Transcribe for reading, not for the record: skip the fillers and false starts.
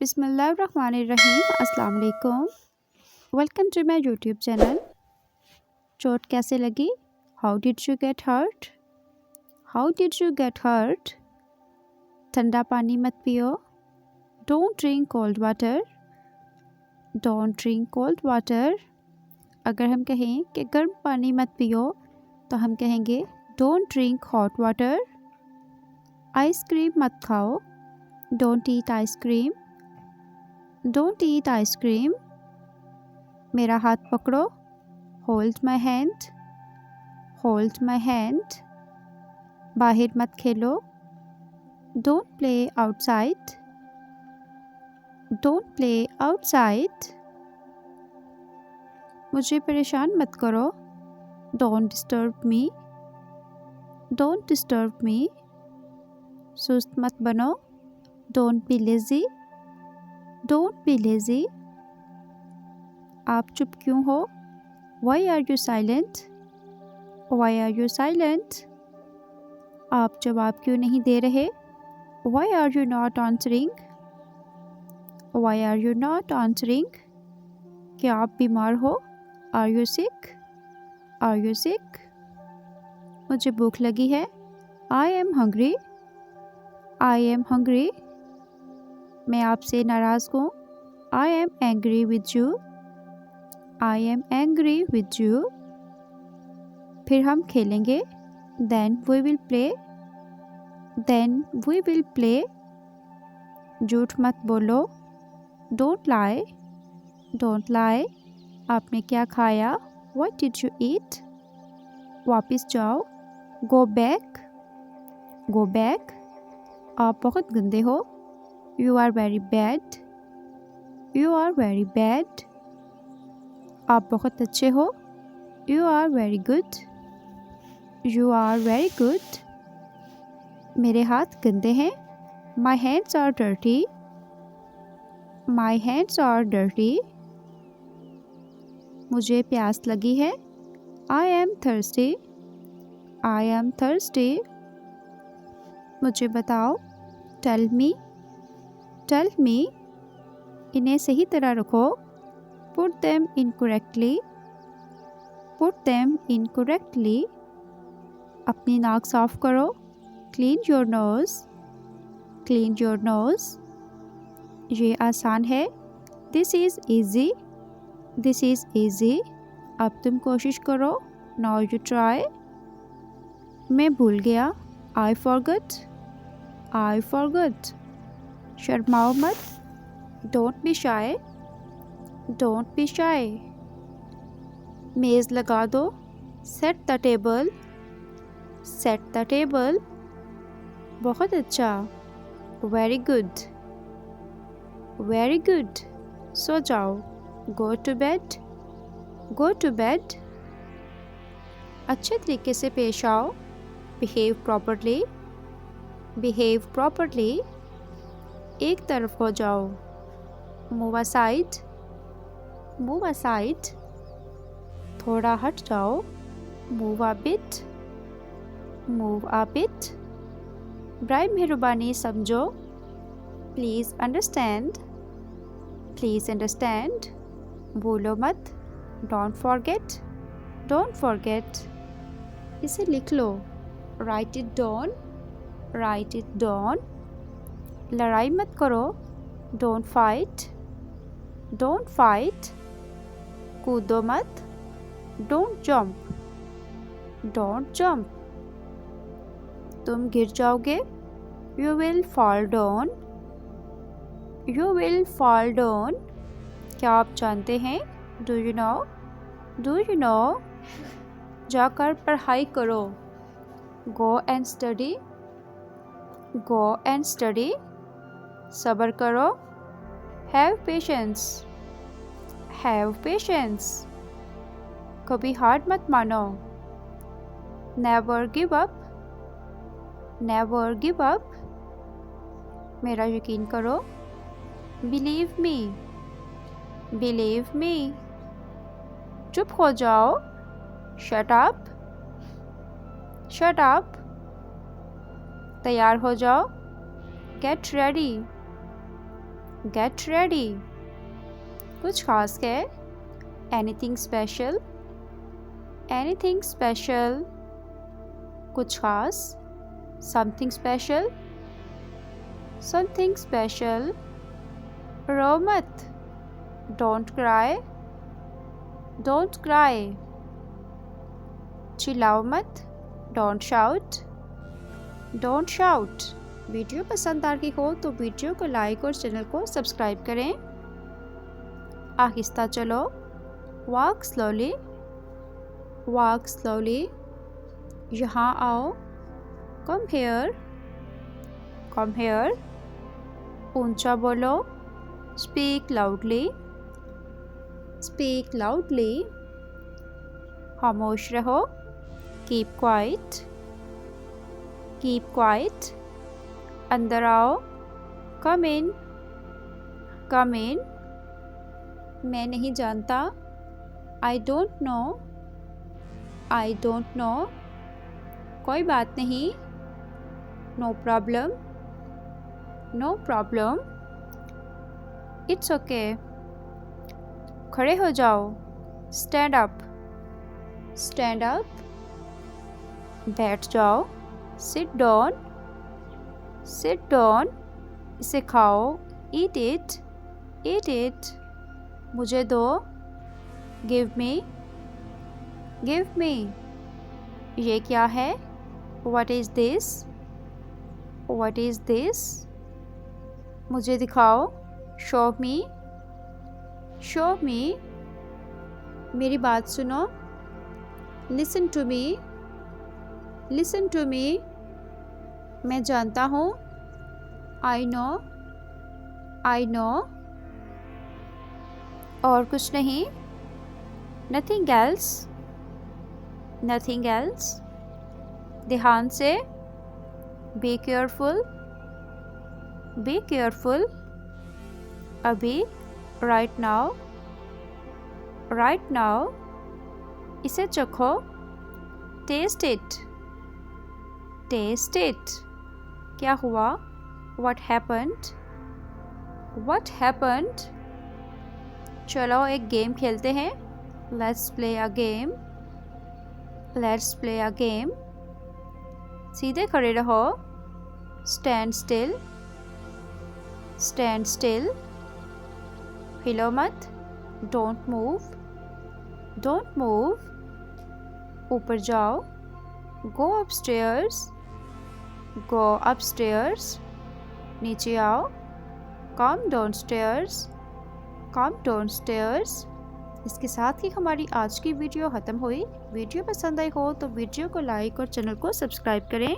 बिस्मिल्लाहिर्रहमानिर्रहीम। अस्सलाम वालेकुम। Welcome to my YouTube channel. चोट कैसे लगी? How did you get hurt? How did you get hurt? ठंडा पानी मत पियो। Don't drink cold water. Don't drink cold water. अगर हम कहें कि गर्म पानी मत पियो तो हम कहेंगे don't drink hot water. Ice cream मत खाओ। Don't eat ice cream. Don't eat ice cream. मेरा हाथ पकड़ो। Hold my hand. Hold my hand. बाहर मत खेलो। Don't play outside. Don't play outside. मुझे परेशान मत करो। Don't disturb me. Don't disturb me. सुस्त मत बनो। Don't be lazy. Don't be lazy. आप चुप क्यों हो? Why are you silent? Why are you silent? आप जवाब क्यों नहीं दे रहे? Why are you not answering? Why are you not answering? क्या आप बीमार हो? Are you sick? Are you sick? मुझे भूख लगी है। I am hungry. I am hungry. मैं आपसे नाराज़ हूँ। I am angry with you. I am angry with you. फिर हम खेलेंगे। Then we will play. Then we will play. झूठ मत बोलो। Don't lie. Don't lie. आपने क्या खाया? What did you eat? वापस जाओ। Go back. Go back. आप बहुत गंदे हो। You are very bad. You are very bad. आप बहुत अच्छे हो। You are very good. You are very good. मेरे हाथ गंदे हैं। My hands are dirty. My hands are dirty. मुझे प्यास लगी है। I am thirsty. I am thirsty. मुझे बताओ। Tell me. Tell me. इन्हें सही तरह रखो। Put them incorrectly. Put them incorrectly. अपनी नाक साफ करो। Clean your nose. Clean your nose. ये आसान है। This is easy. This is easy. अब तुम कोशिश करो। Now you try. मैं भूल गया। I forgot. I forgot. शर्माओ मत। Don't be shy. Don't be shy. मेज़ लगा दो। Set the table. Set the table. बहुत अच्छा। Very good. Very good. सो जाओ। Go to bed. Go to bed. अच्छे तरीके से पेश आओ। Behave properly. Behave properly. एक तरफ हो जाओ। Move aside. Move aside. थोड़ा हट जाओ। Move a bit. Move a bit. बराए मेहरबानी समझो। Please understand. Please understand. भूलो मत। Don't forget. Don't forget. इसे लिख लो। Write it down. Write it down. लड़ाई मत करो। Don't fight. Don't fight. कूदो मत। Don't jump. Don't jump. तुम गिर जाओगे। You will fall down. You will fall down. क्या आप जानते हैं? Do you know? Do you know? जाकर पढ़ाई करो। Go and study. Go and study. सब्र करो। Have patience. Have patience. कभी हार मत मानो। Never give up. Never give up. मेरा यकीन करो। Believe me. Believe me. चुप हो जाओ। Shut up. Shut up. तैयार हो जाओ। Get ready. Get ready. कुछ खास है, एनीथिंग स्पेशल, एनीथिंग स्पेशल। कुछ खास, समथिंग स्पेशल, समथिंग स्पेशल। रो मत, डोंट क्राई, डोंट क्राई। चिल्लाओ मत, don't shout, don't shout. Video पसंद आ रही हो तो वीडियो को लाइक और चैनल को सब्सक्राइब करें। आहिस्ता चलो, वॉक स्लोली, वॉक स्लोली। यहाँ आओ, कम हेयर, कम हेयर। ऊंचा बोलो, स्पीक लाउडली, स्पीक लाउडली। खामोश रहो, कीप क्वाइट, कीप क्वाइट। अंदर आओ, कम इन, कम इन। मैं नहीं जानता, I don't know, I don't know. कोई बात नहीं, no problem, no problem. It's okay. खड़े हो जाओ, स्टैंड अप, स्टैंड अप। बैठ जाओ, सिट डाउन, सिट डाउन। इसे खाओ, ईट इट, ईट इट। मुझे दो, गिव मी, गिव मी। ये क्या है, what is this, what is this. मुझे दिखाओ, शो मी, शो मी। मेरी बात सुनो, listen to me, listen to me. मैं जानता हूँ, आई नो, आई नो। और कुछ नहीं, नथिंग एल्स, नथिंग एल्स। ध्यान से, बी केयरफुल, बी केयरफुल। अभी, राइट नाउ, राइट नाउ। इसे चखो, टेस्ट इट, टेस्ट इट। क्या हुआ, व्हाट हैपेंड, व्हाट हैपेंड। चलो एक गेम खेलते हैं, let's play a game, let's play a game. सीधे खड़े रहो, स्टैंड स्टिल, स्टैंड स्टिल। हिलो मत, डोंट मूव, डोंट मूव। ऊपर जाओ, गो अपस्टेयर्स, गो अपस्टेयर्स। नीचे आओ, कम डाउनस्टेयर्स, कम डाउनस्टेयर्स। इसके साथ ही हमारी आज की वीडियो ख़त्म हुई। वीडियो पसंद आई हो तो वीडियो को लाइक और चैनल को सब्सक्राइब करें।